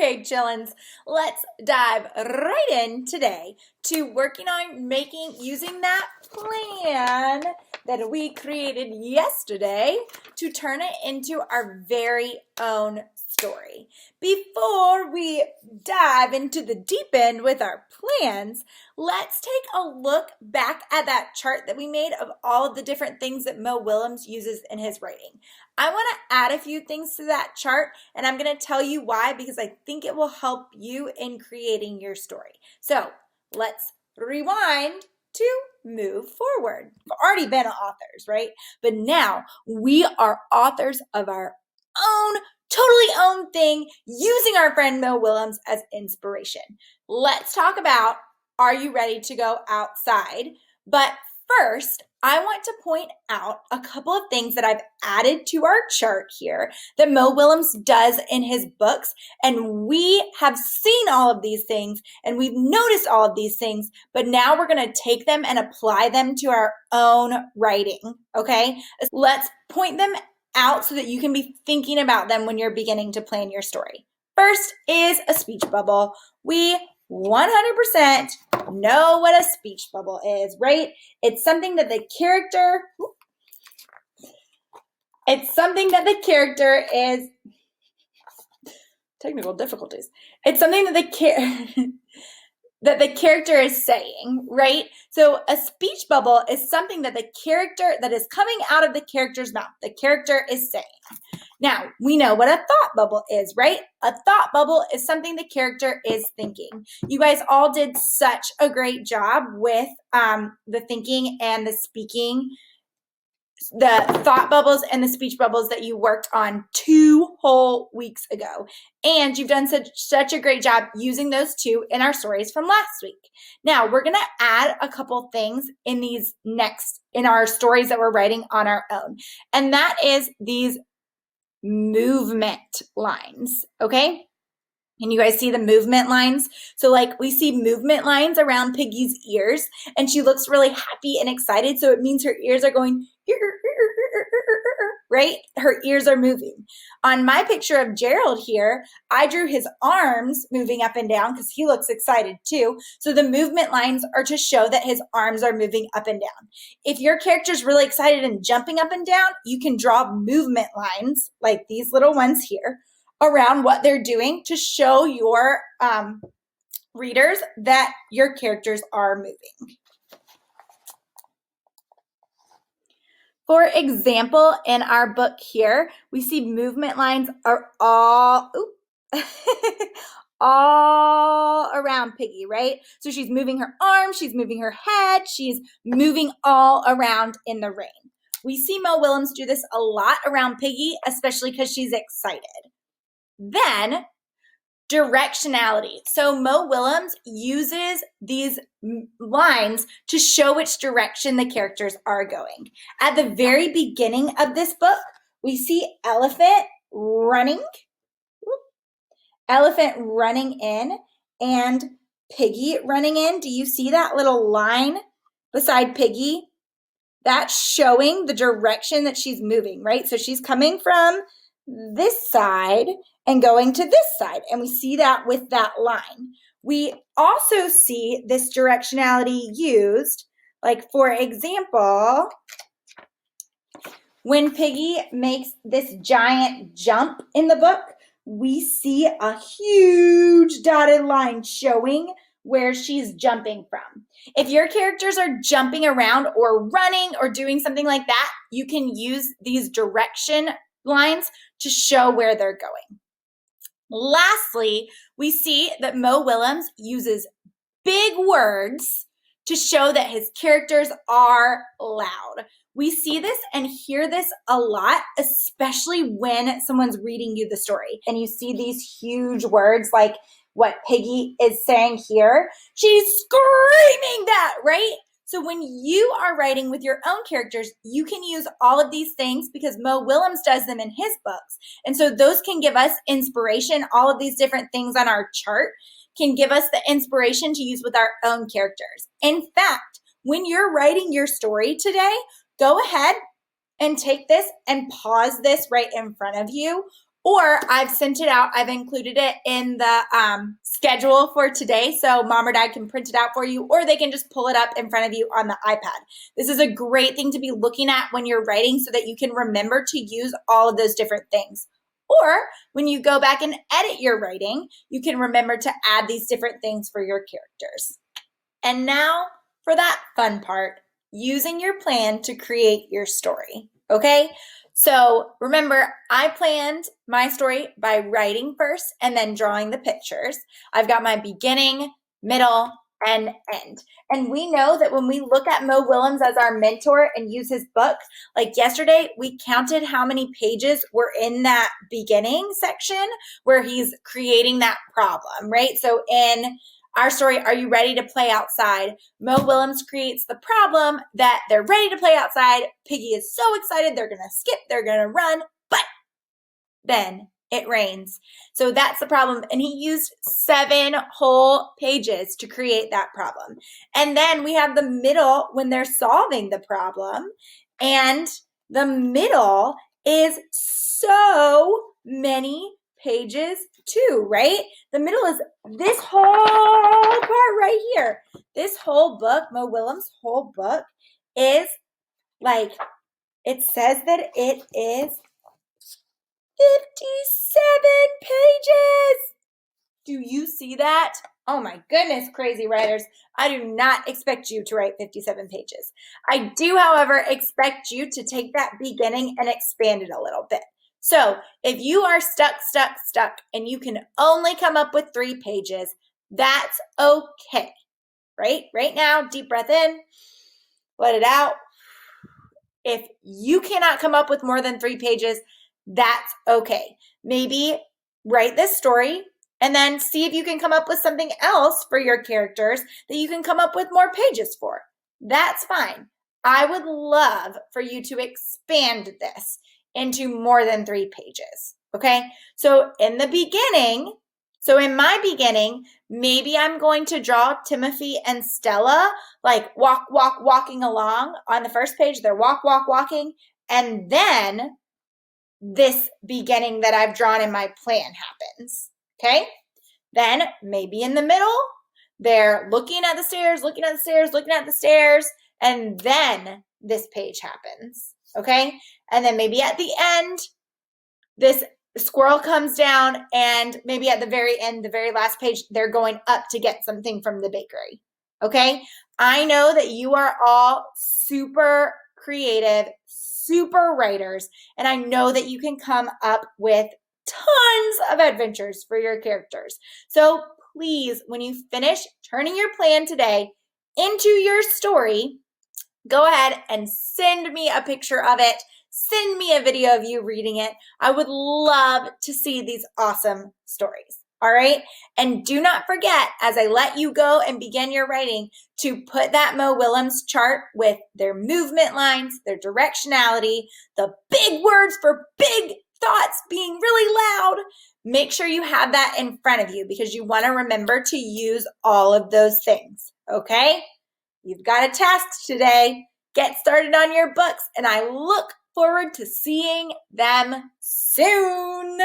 Okay, chillins, let's dive right in today to working on using that plan that we created yesterday to turn it into our very own story. Before we dive into the deep end with our plans, let's take a look back at that chart that we made of all of the different things that Mo Willems uses in his writing. I want to add a few things to that chart, and I'm going to tell you why, because I think it will help you in creating your story. So let's rewind to move forward. We've already been authors, right? But now we are authors of our own, totally own thing, using our friend Mo Willems as inspiration. Let's talk about, are you ready to go outside? But first, I want to point out a couple of things that I've added to our chart here that Mo Willems does in his books. And we have seen all of these things and we've noticed all of these things, but now we're going to take them and apply them to our own writing, okay? Let's point them out so that you can be thinking about them when you're beginning to plan your story. First is a speech bubble. We 100% know what a speech bubble is, right? It's something that the character is, technical difficulties. It's something that the character is saying, right? So a speech bubble is something that that is coming out of the character's mouth. The character is saying. Now, we know what a thought bubble is, right? A thought bubble is something the character is thinking. You guys all did such a great job with the thinking and the speaking, the thought bubbles and the speech bubbles that you worked on 2 whole weeks ago. And you've done such a great job using those 2 in our stories from last week. Now, we're going to add a couple things in our stories that we're writing on our own. And that is these movement lines, okay? Can you guys see the movement lines? So like we see movement lines around Piggie's ears, and she looks really happy and excited. So it means her ears are going, right? Her ears are moving. On my picture of Gerald here, I drew his arms moving up and down because he looks excited too. So the movement lines are to show that his arms are moving up and down. If your character's really excited and jumping up and down, you can draw movement lines like these little ones here around what they're doing to show your readers that your characters are moving. For example, in our book here, we see movement lines are all around Piggie, right? So she's moving her arms, she's moving her head, she's moving all around in the rain. We see Mo Willems do this a lot around Piggie, especially because she's excited. Then, directionality. So Mo Willems uses these lines to show which direction the characters are going. At the very beginning of this book, we see elephant running in and Piggie running in. Do you see that little line beside Piggie? That's showing the direction that she's moving, right? So she's coming from this side and going to this side. And we see that with that line. We also see this directionality used, like for example, when Piggie makes this giant jump in the book, we see a huge dotted line showing where she's jumping from. If your characters are jumping around or running or doing something like that, you can use these direction lines to show where they're going. Lastly, we see that Mo Willems uses big words to show that his characters are loud. We see this and hear this a lot, especially when someone's reading you the story. And you see these huge words like what Piggie is saying here. She's screaming that, right? So when you are writing with your own characters, you can use all of these things because Mo Willems does them in his books. And so those can give us inspiration. All of these different things on our chart can give us the inspiration to use with our own characters. In fact, when you're writing your story today, go ahead and take this and pause this right in front of you, or I've sent it out. I've included it in the schedule for today, so mom or dad can print it out for you, or they can just pull it up in front of you on the iPad. This is a great thing to be looking at when you're writing so that you can remember to use all of those different things. Or when you go back and edit your writing, you can remember to add these different things for your characters. And now for that fun part, using your plan to create your story, okay? So remember, I planned my story by writing first and then drawing the pictures. I've got my beginning, middle, and end. And we know that when we look at Mo Willems as our mentor and use his book, like yesterday, we counted how many pages were in that beginning section where he's creating that problem, right? So in our story, Are You Ready to Play Outside? Mo Willems creates the problem that they're ready to play outside. Piggie is so excited. They're going to skip. They're going to run. But then it rains. So that's the problem. And he used 7 whole pages to create that problem. And then we have the middle when they're solving the problem. And the middle is so many pages too, right? The middle is this whole part right here. This whole book, Mo Willems' whole book, is like, it says that it is 57 pages. Do you see that? Oh my goodness, crazy writers. I do not expect you to write 57 pages. I do, however, expect you to take that beginning and expand it a little bit. So if you are stuck, and you can only come up with 3 pages, that's okay, right? Right now, deep breath in, let it out. If you cannot come up with more than 3 pages, that's okay. Maybe write this story and then see if you can come up with something else for your characters that you can come up with more pages for. That's fine. I would love for you to expand this into more than 3 pages, okay? So in the beginning, in my beginning, maybe I'm going to draw Timothy and Stella, like walking along. On the first page, they're walking, and then this beginning that I've drawn in my plan happens, okay? Then maybe in the middle, they're looking at the stairs, and then this page happens, okay? And then maybe at the end, this squirrel comes down, and maybe at the very end, the very last page, they're going up to get something from the bakery, okay? I know that you are all super creative, super writers, and I know that you can come up with tons of adventures for your characters. So please, when you finish turning your plan today into your story, go ahead and send me a picture of it. Send me a video of you reading it. I would love to see these awesome stories. All right. And do not forget, as I let you go and begin your writing, to put that Mo Willems chart with their movement lines, their directionality, the big words for big thoughts being really loud. Make sure you have that in front of you because you want to remember to use all of those things. Okay. You've got a task today. Get started on your books, and I look forward to seeing them soon.